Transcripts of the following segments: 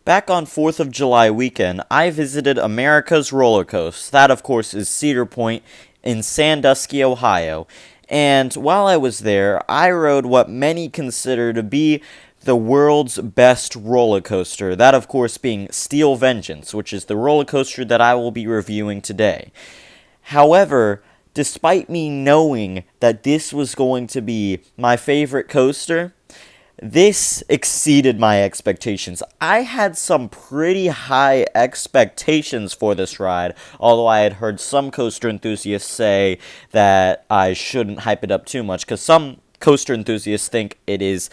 Back on 4th of July weekend, I visited America's Roller Coaster. That, of course, is Cedar Point in Sandusky, Ohio. And while I was there, I rode what many consider to be the world's best roller coaster. That, of course, being Steel Vengeance, which is the roller coaster that I will be reviewing today. However, despite me knowing that this was going to be my favorite coaster, this exceeded my expectations. I had some pretty high expectations for this ride, although I had heard some coaster enthusiasts say that I shouldn't hype it up too much, because some coaster enthusiasts think it is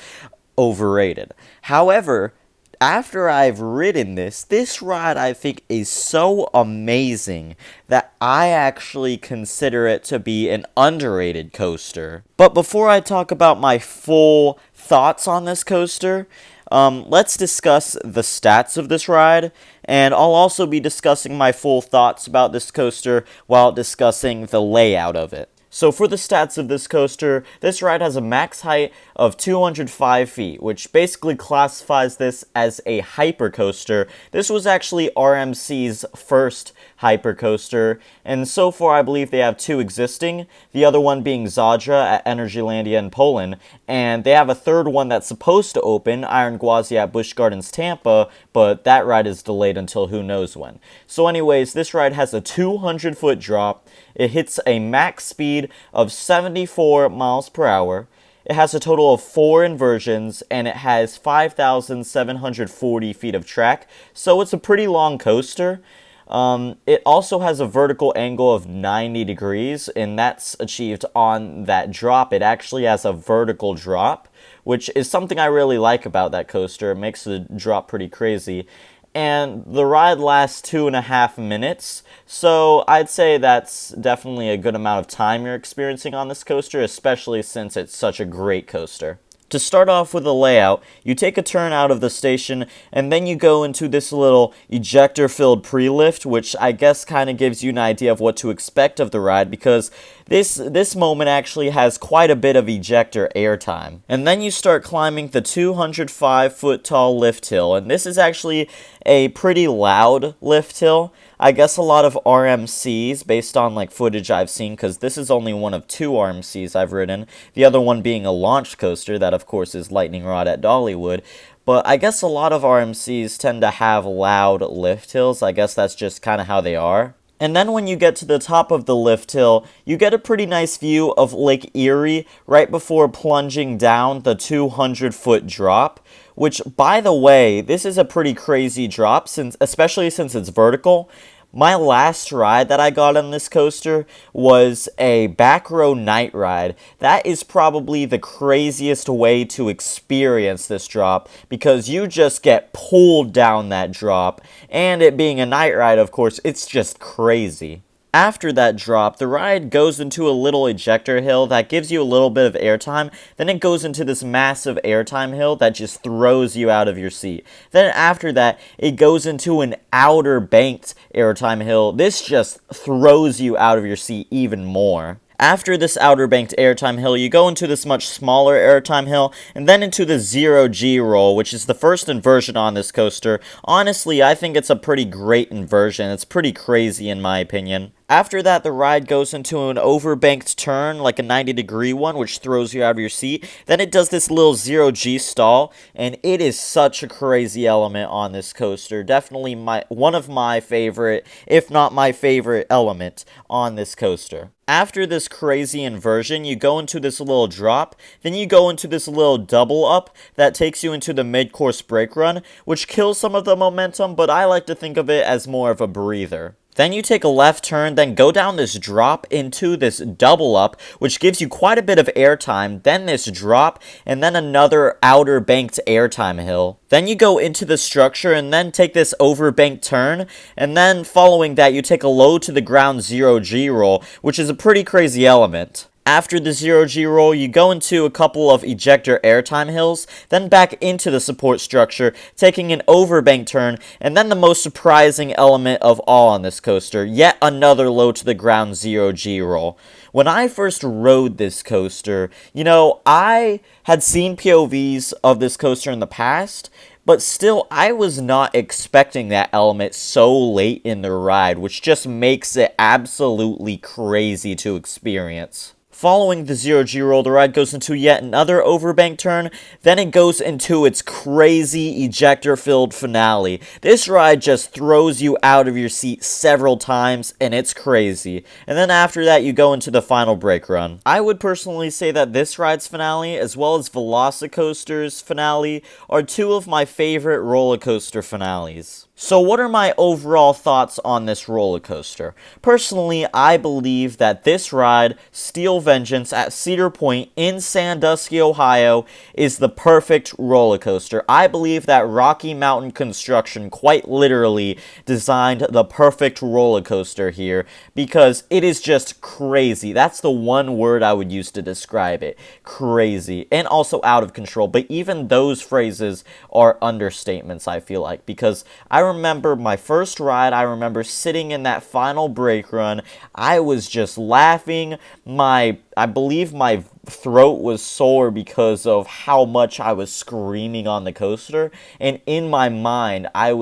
overrated. However, after I've ridden this ride I think is so amazing that I actually consider it to be an underrated coaster. But before I talk about my full thoughts on this coaster, let's discuss the stats of this ride, and I'll also be discussing my full thoughts about this coaster while discussing the layout of it. So for the stats of this coaster, this ride has a max height of 205 feet, which basically classifies this as a hypercoaster. This was actually RMC's first hypercoaster, and so far I believe they have two existing, the other one being Zadra at Energylandia in Poland, and they have a third one that's supposed to open, Iron Gwazi at Busch Gardens Tampa, but that ride is delayed until who knows when. So anyways, this ride has a 200-foot drop. It hits a max speed of 74 miles per hour. It has a total of 4 inversions, and it has 5,740 feet of track, so it's a pretty long coaster. It also has a vertical angle of 90 degrees, and that's achieved on that drop. It actually has a vertical drop, which is something I really like about that coaster. It makes the drop pretty crazy. And the ride lasts 2.5 minutes, so I'd say that's definitely a good amount of time you're experiencing on this coaster, especially since it's such a great coaster. To start off with the layout, you take a turn out of the station, and then you go into this little ejector-filled pre-lift, which I guess kind of gives you an idea of what to expect of the ride, because this moment actually has quite a bit of ejector airtime. And then you start climbing the 205-foot tall lift hill, and this is actually a pretty loud lift hill. I guess a lot of RMCs, based on like footage I've seen, because this is only one of 2 RMCs I've ridden, the other one being a launch coaster, that of course is Lightning Rod at Dollywood, but I guess a lot of RMCs tend to have loud lift hills. I guess that's just kind of how they are. And then when you get to the top of the lift hill, you get a pretty nice view of Lake Erie right before plunging down the 200-foot drop, which, by the way, this is a pretty crazy drop, especially since it's vertical. My last ride that I got on this coaster was a back row night ride. That is probably the craziest way to experience this drop, because you just get pulled down that drop, and it being a night ride, of course, it's just crazy. After that drop, the ride goes into a little ejector hill that gives you a little bit of airtime. Then it goes into this massive airtime hill that just throws you out of your seat. Then after that, it goes into an outer banked airtime hill. This just throws you out of your seat even more. After this outer banked airtime hill, you go into this much smaller airtime hill, and then into the 0G roll, which is the first inversion on this coaster. Honestly, I think it's a pretty great inversion. It's pretty crazy in my opinion. After that, the ride goes into an overbanked turn, like a 90-degree one, which throws you out of your seat. Then it does this little 0G stall, and it is such a crazy element on this coaster. Definitely one of my favorite, if not my favorite element on this coaster. After this crazy inversion, you go into this little drop, then you go into this little double up that takes you into the mid-course brake run, which kills some of the momentum, but I like to think of it as more of a breather. Then you take a left turn, then go down this drop into this double up, which gives you quite a bit of airtime, then this drop, and then another outer banked airtime hill. Then you go into the structure and then take this overbanked turn, and then following that you take a low to the ground 0G roll, which is a pretty crazy element. After the 0G roll, you go into a couple of ejector airtime hills, then back into the support structure, taking an overbank turn, and then the most surprising element of all on this coaster, yet another low to the ground 0G roll. When I first rode this coaster, I had seen POVs of this coaster in the past, but still, I was not expecting that element so late in the ride, which just makes it absolutely crazy to experience. Following the 0G roll, the ride goes into yet another overbank turn, then it goes into its crazy ejector-filled finale. This ride just throws you out of your seat several times, and it's crazy. And then after that, you go into the final brake run. I would personally say that this ride's finale, as well as Velocicoaster's finale, are two of my favorite roller coaster finales. So what are my overall thoughts on this roller coaster? Personally, I believe that this ride, Steel Vengeance at Cedar Point in Sandusky, Ohio, is the perfect roller coaster. I believe that Rocky Mountain Construction quite literally designed the perfect roller coaster here because it is just crazy. That's the one word I would use to describe it. Crazy. And also out of control. But even those phrases are understatements, I feel like, because I remember my first ride, I remember sitting in that final brake run, I was just laughing, I believe my throat was sore because of how much I was screaming on the coaster, and in my mind, my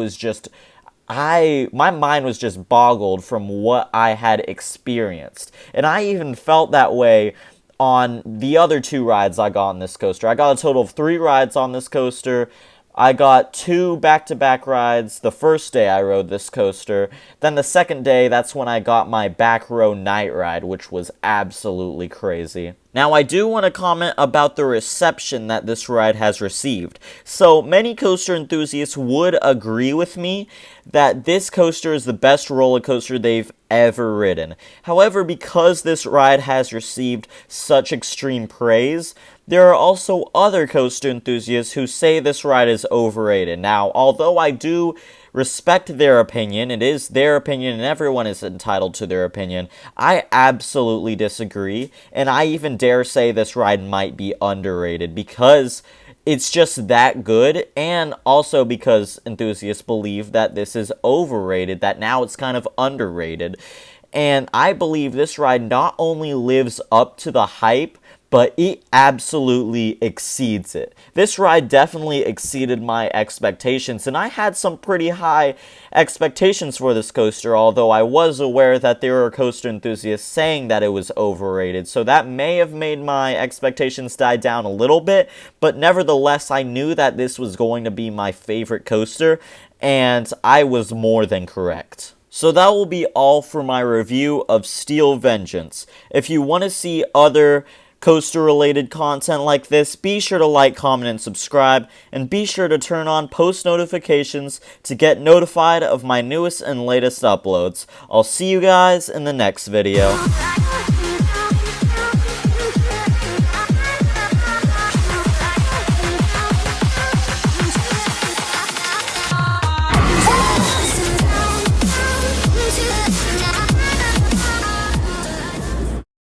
mind was just boggled from what I had experienced, and I even felt that way on the other two rides I got on this coaster. I got a total of 3 rides on this coaster. I got 2 back-to-back rides the first day I rode this coaster. Then the second day, that's when I got my back row night ride, which was absolutely crazy. Now, I do want to comment about the reception that this ride has received. So, many coaster enthusiasts would agree with me that this coaster is the best roller coaster they've ever ridden. However, because this ride has received such extreme praise, there are also other coaster enthusiasts who say this ride is overrated. Now, although I do respect their opinion, it is their opinion and everyone is entitled to their opinion, I absolutely disagree, and I even dare say this ride might be underrated because it's just that good, and also because enthusiasts believe that this is overrated, that now it's kind of underrated. And I believe this ride not only lives up to the hype, but it absolutely exceeds it. This ride definitely exceeded my expectations, and I had some pretty high expectations for this coaster, although I was aware that there were coaster enthusiasts saying that it was overrated, so that may have made my expectations die down a little bit, but nevertheless, I knew that this was going to be my favorite coaster, and I was more than correct. So that will be all for my review of Steel Vengeance. If you want to see other coaster-related content like this, be sure to like, comment, and subscribe, and be sure to turn on post notifications to get notified of my newest and latest uploads. I'll see you guys in the next video.